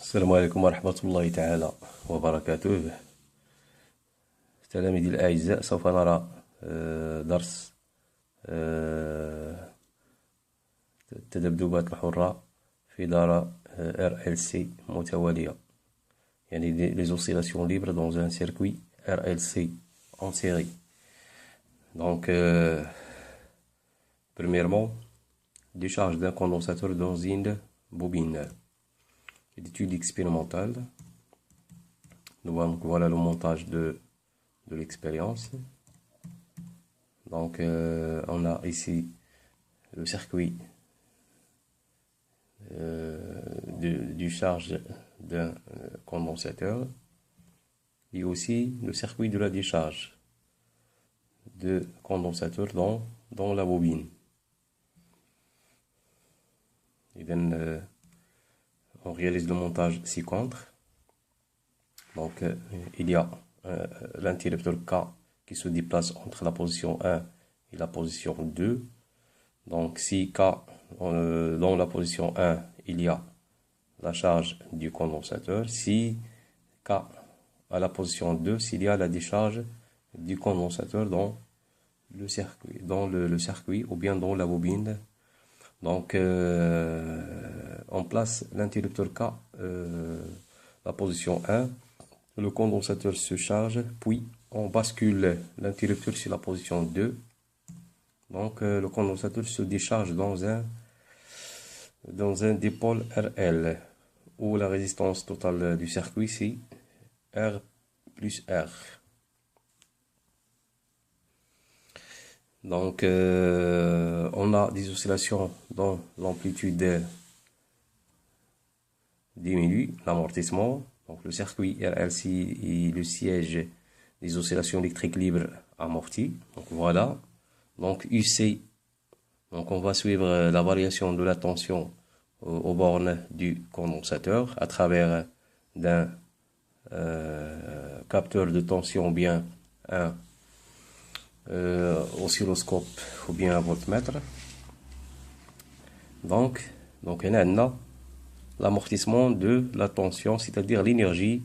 السلام عليكم ورحمة الله تعالى وبركاته. تلاميذي الأعزاء، سوف نرى درس التذبذبات الحرة في دارة RLC متوالية، يعني les oscillations libres dans un circuit RLC en série. Donc, premièrement, décharge d'un condensateur dans une bobine. L'étude expérimentale. Donc voilà le montage de l'expérience. Donc on a ici le circuit du charge d'un condensateur et aussi le circuit de la décharge de condensateur dans la bobine. Et then, on réalise le montage ci-contre. Donc il y a l'interrupteur K qui se déplace entre la position 1 et la position 2. Donc si K dans la position 1 il y a la charge du condensateur, si K à la position 2 s'il y a la décharge du condensateur dans le circuit ou bien dans la bobine. Donc on place l'interrupteur K la position 1, le condensateur se charge, puis on bascule l'interrupteur sur la position 2. Donc le condensateur se décharge dans un dipôle RL, où la résistance totale du circuit c'est R plus R. Donc on a des oscillations dont l'amplitude diminue, l'amortissement. Donc le circuit RLC est le siège des oscillations électriques libres amorties. Donc voilà. Donc UC, donc on va suivre la variation de la tension aux bornes du condensateur à travers d'un capteur de tension ou bien un oscilloscope ou bien un voltmètre. Donc on a l'amortissement de la tension, c'est-à-dire l'énergie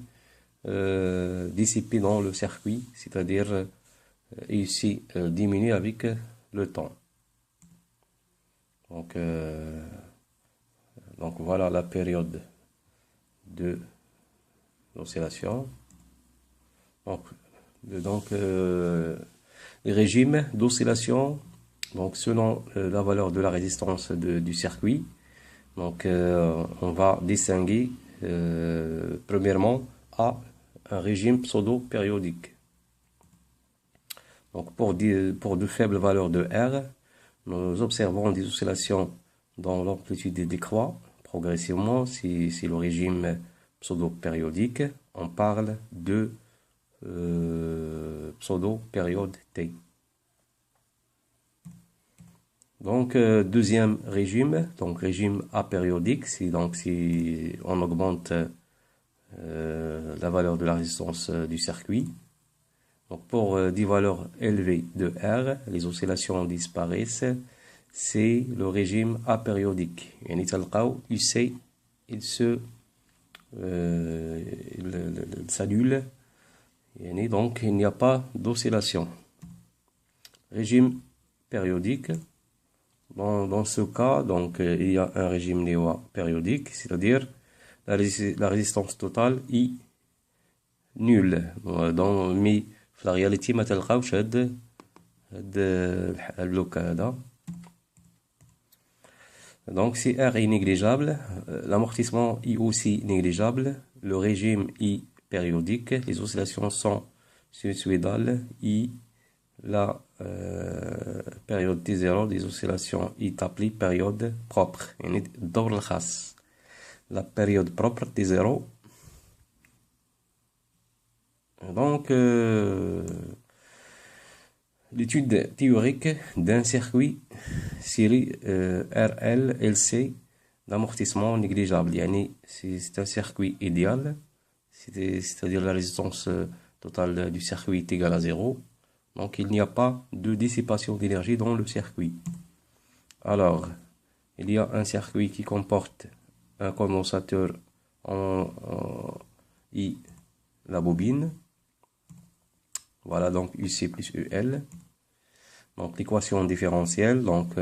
dissipée dans le circuit, c'est-à-dire ici diminue avec le temps. Donc voilà la période de l'oscillation. Donc les régimes d'oscillation, donc selon la valeur de la résistance du circuit. Donc on va distinguer premièrement à un régime pseudo-périodique. Donc pour de faibles valeurs de R, nous observons des oscillations dont l'amplitude décroît progressivement. C'est le régime pseudo-périodique. On parle de pseudo-période T. Donc deuxième régime, donc régime apériodique, si on augmente la valeur de la résistance du circuit. Donc pour des valeurs élevées de R, les oscillations disparaissent. C'est le régime apériodique. يعني تلقاو UC il s'annule. Donc il n'y a pas d'oscillation. Régime périodique. Dans ce cas, donc il y a un régime néo-périodique, c'est-à-dire la résistance totale est nulle. Mais la réalité ما تلقاوش هاد البلوك هذا. Donc si R est négligeable, l'amortissement est aussi négligeable, le régime est périodique, les oscillations sont sinusoïdales et la période T0 des oscillations est appelée période propre. La période propre T0. Donc l'étude théorique d'un circuit série RL-LC d'amortissement négligeable. C'est un circuit idéal, c'est-à-dire la résistance totale du circuit est égale à 0. Donc il n'y a pas de dissipation d'énergie dans le circuit. Alors, il y a un circuit qui comporte un condensateur I la bobine. Voilà, donc UC plus UL. Donc l'équation différentielle, donc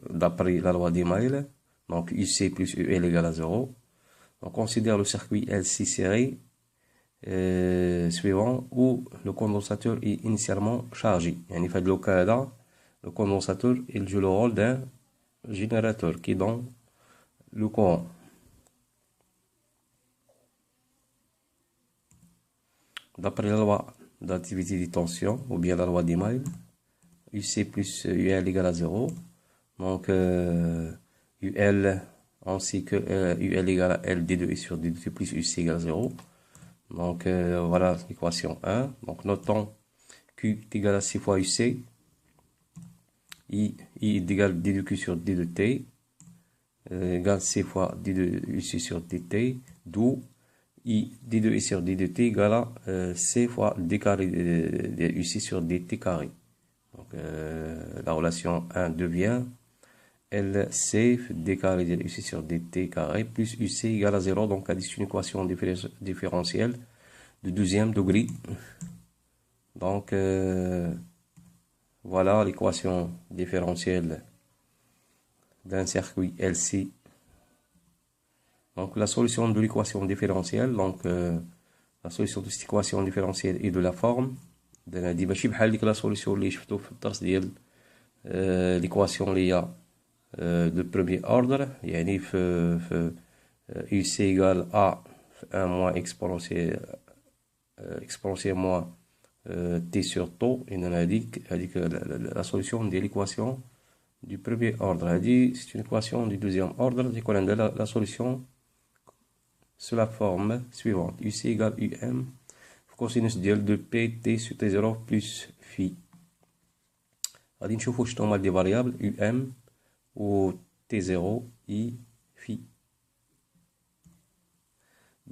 d'après la loi d'Email, donc UC plus UL égale à 0. On considère le circuit LC serré suivant où le condensateur est initialement chargé. Il fait de l'occasion, le condensateur il joue le rôle d'un générateur qui donne le courant. D'après la loi d'activité des tensions ou bien la loi d'Email, UC plus UL égale à 0. Donc UL ainsi que UL égale à L D2 sur D2 plus UC égale à 0. Donc voilà l'équation 1. Donc notons Q est égal à 6 fois UC. I est égal à D2Q sur D2T égale C fois D2 UC sur DT. D'où I D2 sur D2T égale à C fois D carré de UC sur DT carré. Donc la relation 1 devient LC D carré de UC sur DT carré plus UC égale à 0. Donc c'est une équation différentielle de 12e degré. Donc voilà l'équation différentielle d'un circuit LC. Donc la solution de l'équation différentielle, donc la solution de cette équation différentielle est de la forme دي ماشي بحال ديك لا سوليسيون اللي شفتو في الدرس ديال ليكواسيون اللي هي دو بروميير اوردر يعني في يو سي ايغال ا في 1 موان اكسبونسيال موان تي سور طو. اذا هذيك لا سوليسيون ديال ليكواسيون دو بروميير اوردر. هذه سي اون ايكواسيون دو دوزيام اوردر تيكون عندها لا سوليسيون سو لا فورم سويفونت يو سي ايغال يو ام cosinus ديال دو بي تي سو تي 0 بلس في. غادي نشوفو شنو هما دي فاريابل يو ام و تي 0 اي في.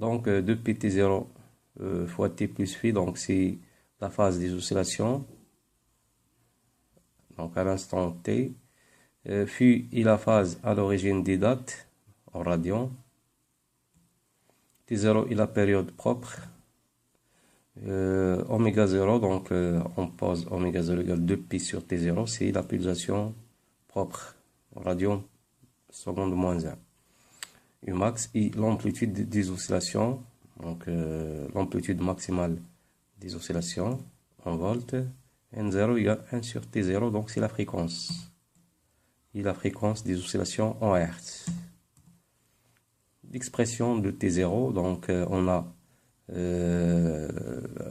Donc 2pt0 fois t plus phi, donc c'est la phase des oscillations. Donc à l'instant t, phi est la phase à l'origine des dates en radians. T0 est la période propre. Oméga 0, donc on pose oméga 0 égale 2pi sur t0, c'est la pulsation propre en radian seconde moins 1. Umax est l'amplitude des oscillations, donc l'amplitude maximale des oscillations en volts. N0 égale 1 sur T0, donc c'est la fréquence. Et la fréquence des oscillations en Hertz. L'expression de T0, donc on a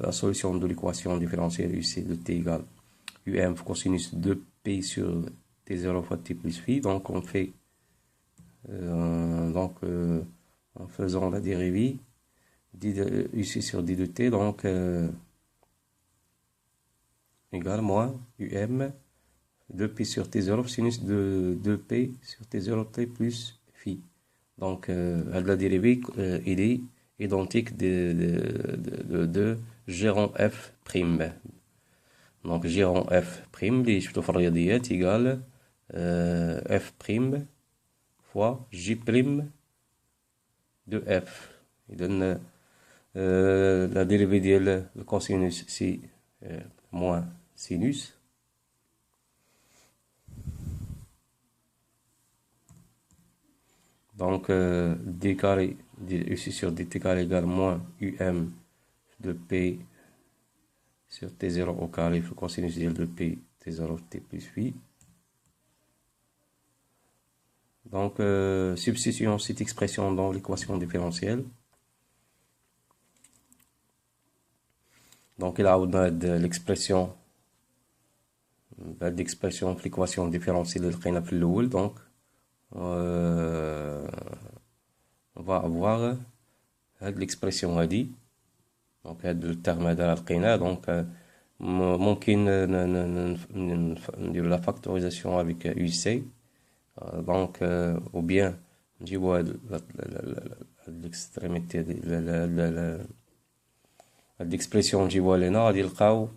la solution de l'équation différentielle UC de T égale UM cosinus 2P sur T0 fois T plus phi. Donc on fait en faisant la dérivée UC sur D de T, donc égale moins UM 2P sur T0 sinus de 2P sur T0 T plus phi. Donc la dérivée il est identique de G rond F prime. Donc G rond F prime اللي شفتو في الرياضيات égale F prime fois J prime de F. Il donne la dérivée de le cosinus c'est moins sinus. Donc d carré ici sur dt carré égale moins um de p sur t0 au carré, le cosinus de p t0 t plus phi. Donc substituons cette expression dans l'équation différentielle. Donc il a l'expression d'expression de l'équation différentielle de l'qina في الأول. Donc on va avoir l'expression هذه. Donc هذا الترم هذا لقيناه. Donc ممكن نديرو la factorisation avec UC. Donc ou bien نجيبو هاد l'extrémité l'expression نجيبوها لهنا غادي نلقاو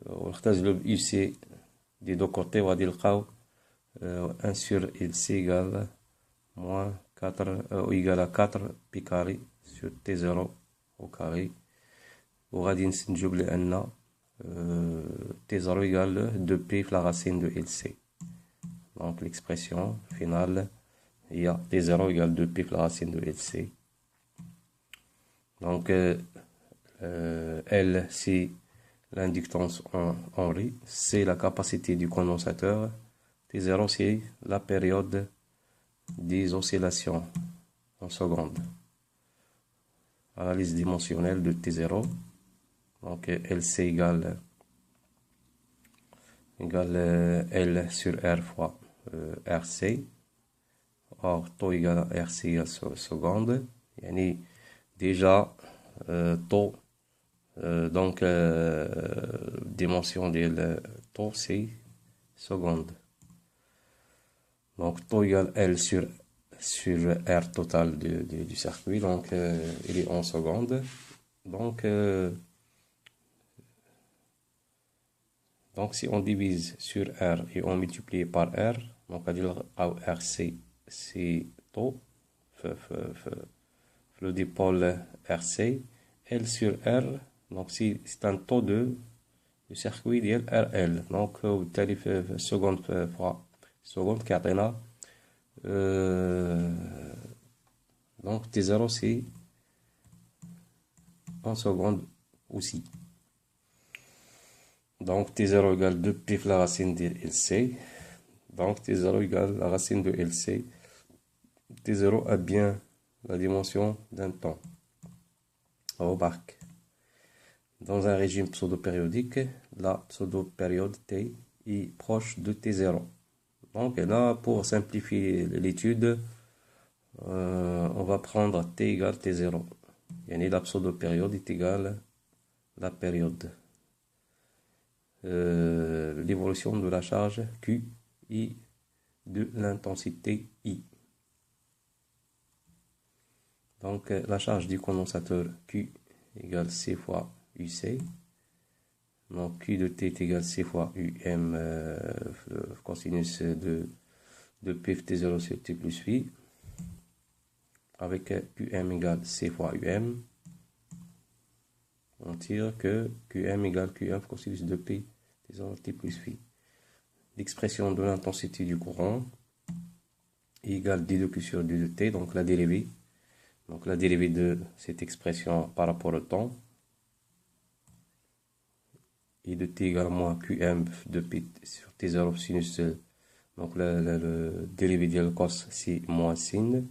ونختزلو UC des deux côtés وغادي نلقاو 1 sur LC égale moins égale à 4 pi carré sur T0 au carré. وغادي نستنتجو بلي أن T0 égale 2P la racine de LC. Donc l'expression finale il y a T0 égale 2P la racine de LC. Donc L c'est l'inductance en Henry, c'est la capacité du condensateur. T0 c'est la période des oscillations en secondes. Analyse dimensionnelle de T0. Donc LC égale L sur R fois RC. Or, taux égale à RC égale seconde. Yani déjà, taux, donc dimension de taux c'est seconde. Donc taux égale L sur R total du circuit. Donc il est en seconde. Donc si on divise sur R et on multiplie par R, donc on va dire RC c'est taux, le dipôle RC, L sur R, donc c'est un taux du circuit ديال RL, donc وبالتالي في seconde كيعطينا donc T0 c'est en seconde aussi. Donc T0 égale 2P la racine de LC. Donc T0 égale la racine de LC. T0 a bien la dimension d'un temps. Remarque. Dans un régime pseudo-périodique, la pseudo-période T est proche de T0. Donc là, pour simplifier l'étude, on va prendre T égale T0. Yani la pseudo-période est égale à la période. L'évolution de la charge Q et de l'intensité I. Donc la charge du condensateur Q égale C fois UC. Donc Q de T est égal C fois UM cosinus de P T0 sur T plus phi. Avec QM égale C fois UM. On tire que QM égale QM cosinus de P T0 T plus phi. L'expression de l'intensité du courant égale d de Q sur d de T, donc la dérivée. Donc la dérivée de cette expression par rapport au temps. I de T égale moins QM de P sur T0 sinus. Donc le dérivé de cos c'est moins sin.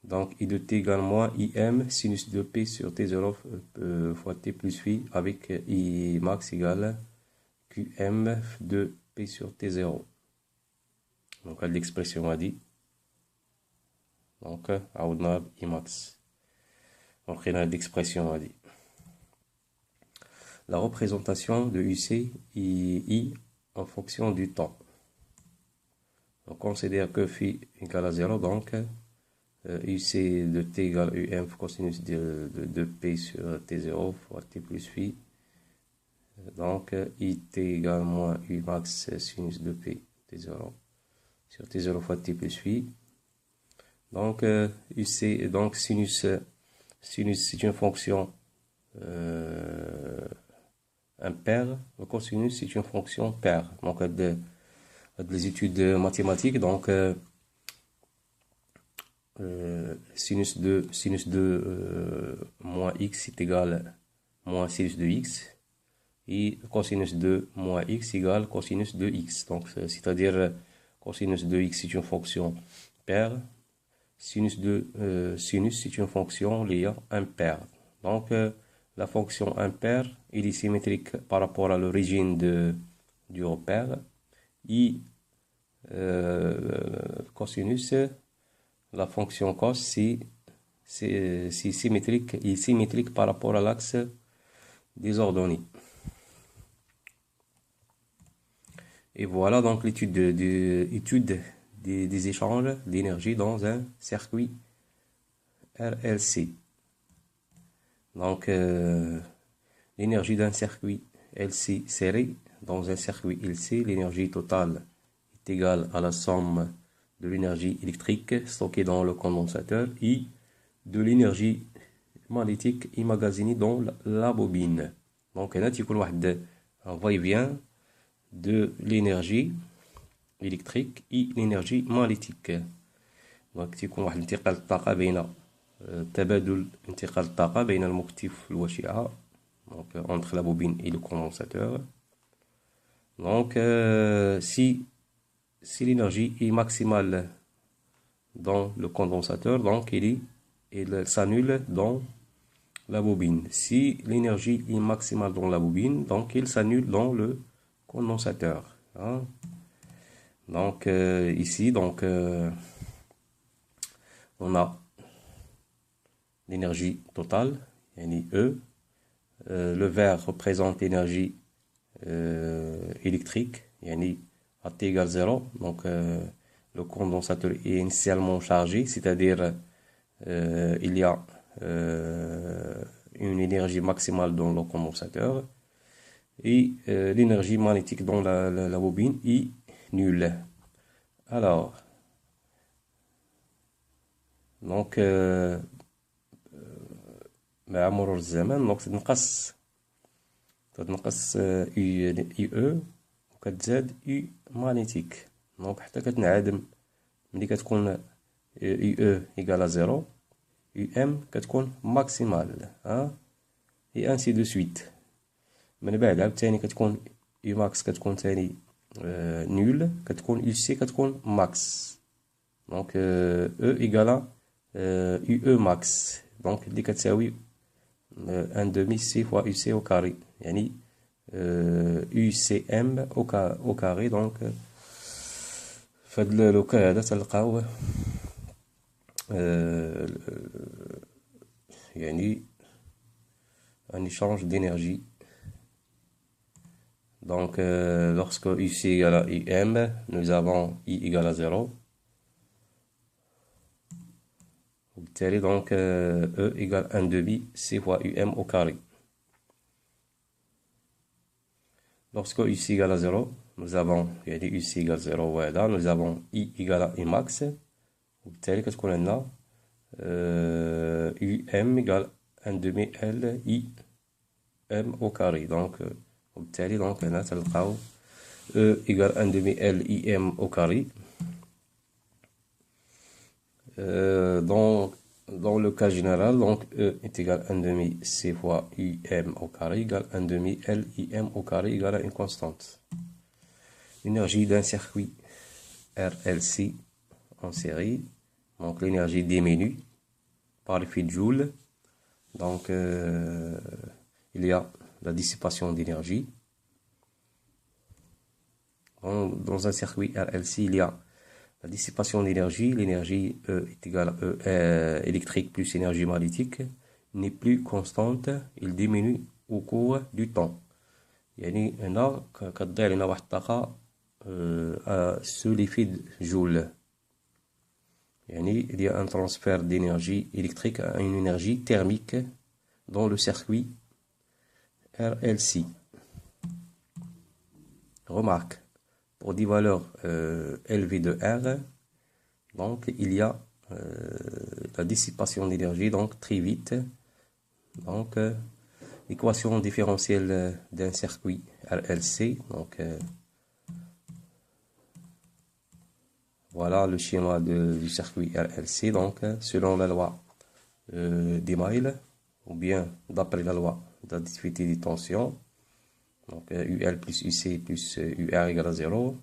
Donc I de T égale moins IM sinus de P sur T0 fois T plus phi avec I max égale QM de P sur T0. Donc l'expression a dit. Donc عوضنا I max. Donc il y a l'expression a dit. La représentation de UC et I en fonction du temps. On considère que phi égale à 0, donc UC de T égale UM cosinus de P sur T0 fois T plus phi. Donc IT égale moins U max sinus de P T0 sur T0 fois T plus phi. Donc UC, donc sinus c'est une fonction impair, le cosinus c'est une fonction paire. Donc des études mathématiques, donc sinus de moins x est égal à moins sinus de x et cosinus de moins x égale cosinus de x. Donc c'est-à-dire cosinus de x c'est une fonction paire, sinus c'est une fonction liée impaire. Donc la fonction impaire il est symétrique par rapport à l'origine du repère et cosinus, la fonction cos c'est symétrique, il est symétrique par rapport à l'axe des ordonnées. Et voilà donc l'étude des échanges d'énergie dans un circuit RLC. Donc l'énergie d'un circuit LC serré dans un circuit LC, l'énergie totale est égale à la somme de l'énergie électrique stockée dans le condensateur et de l'énergie magnétique emmagasinée dans la bobine. Donc, on a un va-et-vient de l'énergie électrique et l'énergie magnétique. Donc, تيكون واحد انتقال الطاقة بين تبادل انتقال الطاقة بين المكتف والوشعة. Donc, entre la bobine et le condensateur. Donc, si l'énergie est maximale dans le condensateur, donc il s'annule dans la bobine. Si l'énergie est maximale dans la bobine, donc il s'annule dans le condensateur. Hein? Donc, ici, donc, on a l'énergie totale, E. Le vert représente l'énergie électrique, à T égale 0. Donc, le condensateur est initialement chargé, c'est-à-dire il y a une énergie maximale dans le condensateur et l'énergie magnétique dans la bobine est nulle. Alors, donc, مع مرور الزمن دونك تتنقص UE وكتزاد U مغنيتيك. دونك حتى كتنعدم ملي كتكون UE إيكال 0 UM كتكون ماكسيمال اي انسي دو سويت. من بعد عاوتاني كتكون U ماكس كتكون تاني نول، كتكون U سي كتكون ماكس. دونك E إيكال UE ماكس، دونك اللي كتساوي 1 demi C fois UC au carré، يعني UCM au carré. دونك فهاد لوكا هذا تلقاو يعني un échange d'énergie. Donc lorsque UC égale à UM, nous avons I égale à 0. Donc E égale 1 demi C fois UM au carré. Lorsque UC égale à 0, nous avons UC égale 0 voilà, nous avons I égale à I max. وبالتالي كتكون عندنا UM égale 1 demi L I M au carré. Donc وبالتالي donc هنا تلقاو E égale 1 demi L I M au carré. Dans le cas général, donc E est égal à 1 demi C fois UM au carré égale 1 demi L IM au carré égale à une constante. L'énergie d'un circuit RLC en série, donc l'énergie diminue par l'effet de Joule. Donc il y a la dissipation d'énergie. Dans un circuit RLC, il y a la dissipation d'énergie. L'énergie E est égale à E électrique plus énergie magnétique n'est plus constante, il diminue au cours du temps. يعني هنا كتضيع لنا واحد الطاقة sous l'effet de Joule. Il y a un transfert d'énergie électrique à une énergie thermique dans le circuit RLC. Remarque, pour des valeurs élevées de R, donc il y a la dissipation d'énergie donc très vite. Donc l'équation différentielle d'un circuit RLC, donc voilà le schéma du circuit RLC. Donc selon la loi d'Email ou bien d'après la loi de la difficulté des tensions, donc UL plus UC plus UR égale à 0.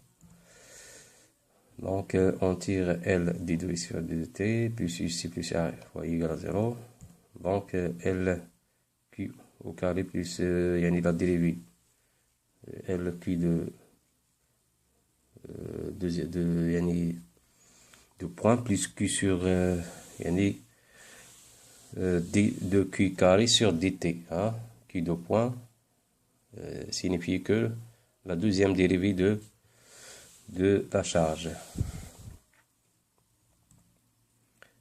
Donc on tire L d2 sur d2t plus UC plus R égale à 0. Donc LQ au carré plus la dérivée LQ de point plus Q sur d de Q carré sur dt. Q de point signifie que la deuxième dérivée de la charge.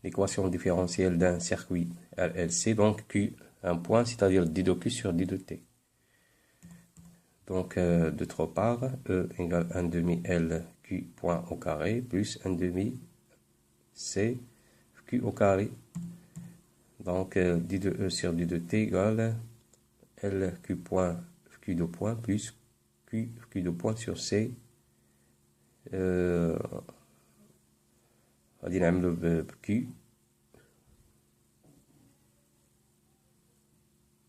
L'équation différentielle d'un circuit RLC, donc Q, un point, c'est-à-dire d de Q sur d de t. Donc, d'autre part, E égale 1 demi L Q point au carré plus 1 demi C Q au carré. Donc, d de E sur d de T égale L Q point Q de point plus Q de point sur C. غادي نعملو Q.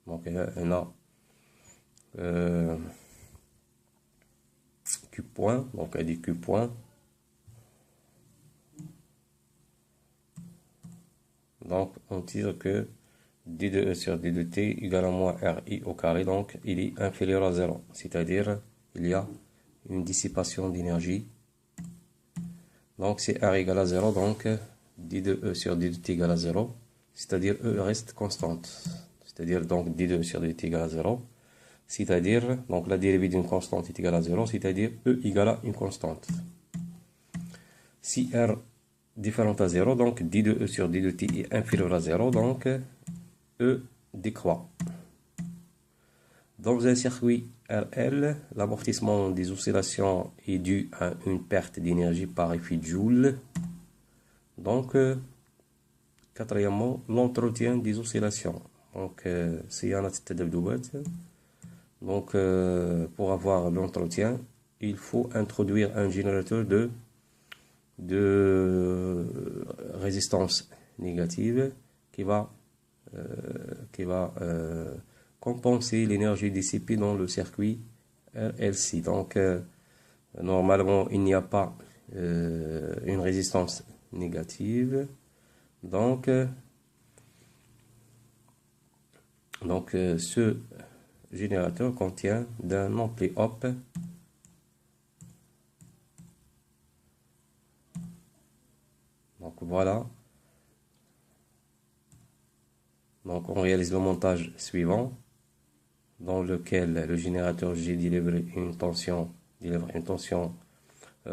Donc, هنا Q point, donc elle dit Q point. Donc, on tire que d de E sur d de T égale à moins RI au carré, donc il est inférieur à 0. C'est-à-dire, il y a une dissipation d'énergie. Donc, c'est R égale à 0, donc d de E sur d de T égale à 0. C'est-à-dire, E reste constante. C'est-à-dire, donc, d de E sur d de T égale à 0. C'est-à-dire, donc la dérivée d'une constante est égale à 0, c'est-à-dire E égale à une constante. Si R différente à 0, donc d de E sur d de T est inférieur à 0, donc E décroît. Dans un circuit RL, l'amortissement des oscillations est dû à une perte d'énergie par effet Joule. Donc, quatrièmement, l'entretien des oscillations. Donc, c'est un donc, pour avoir l'entretien, il faut introduire un générateur de résistance négative qui va compenser l'énergie dissipée dans le circuit RLC. Donc, normalement, il n'y a pas une résistance négative. Donc ce générateur contient d'un ampli op donc voilà. Donc on réalise le montage suivant dans lequel le générateur G délivre une tension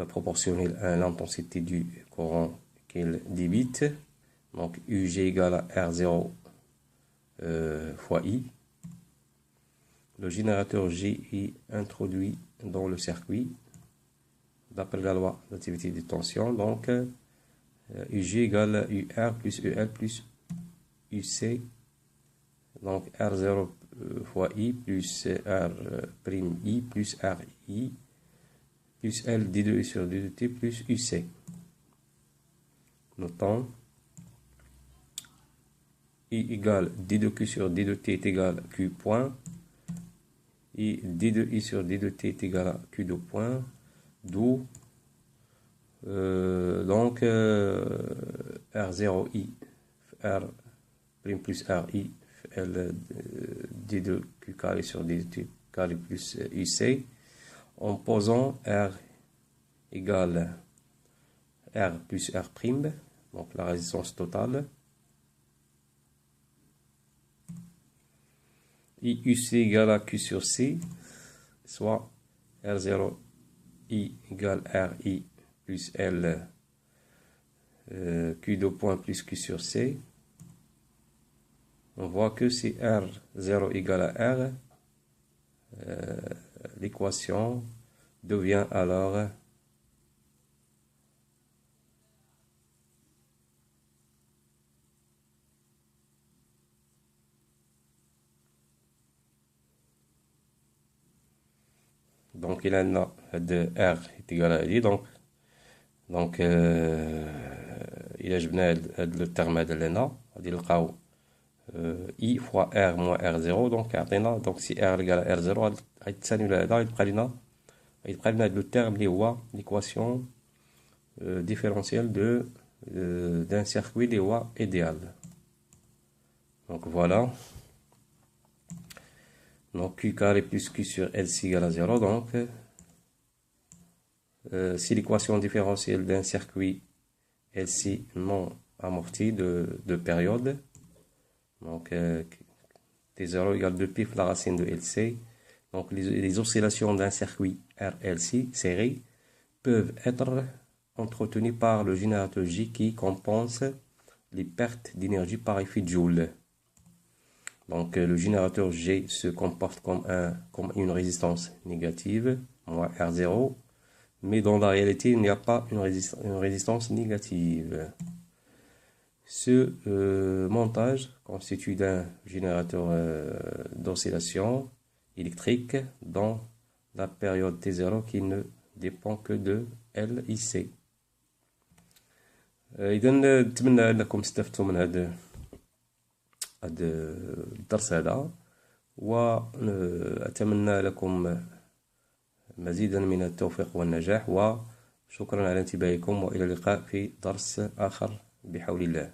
proportionnelle à l'intensité du courant qu'il débite. Donc UG égale à R0 fois I. Le générateur G est introduit dans le circuit d'après la loi d'activité de tension. Donc UG égale à UR plus EL plus UC. Donc R0 fois I plus R prime I plus RI plus L d de I sur d de T plus UC. Notons I égale d de Q sur d de T est égal à Q point. Et d de I sur d de T est égal à Q de point. D'où donc R0I R prime plus RI L d de Q carré sur d de T carré plus UC, en posant R égale R plus R prime, donc la résistance totale, et UC égale à Q sur C, soit R0 I égale RI plus L Q de point plus Q sur C. On voit que c'est R0 égale à R, l'équation devient alors donc il a de R est égal à I, donc il a جبنا le terme هذا لهنا غادي نلقاو I fois R moins R0, donc عطينا donc si R égale à R0 غادي تسالي لهذا غيبقى لنا هذا le terme اللي هو l'équation différentielle d'un circuit اللي هو idéal. Donc voilà. Donc Q carré plus Q sur LC égale à 0. Donc, si l'équation différentielle d'un circuit LC non amorti de période, donc T0 égale 2 pi la racine de LC. Donc les oscillations d'un circuit RLC serré peuvent être entretenues par le générateur J qui compense les pertes d'énergie par effet Joule. Donc le générateur G se comporte comme une résistance négative, moins R0, mais dans la réalité il n'y a pas une résistance négative. Ce montage constitue d'un générateur d'oscillation électrique dans la période T0 qui ne dépend que de LIC. إذا نتمنى أنكم استفدتوا من هذا الدرس هذا، وأتمنى لكم مزيدا من التوفيق والنجاح، وشكرا على انتباهكم، وإلى اللقاء في درس آخر بحول الله.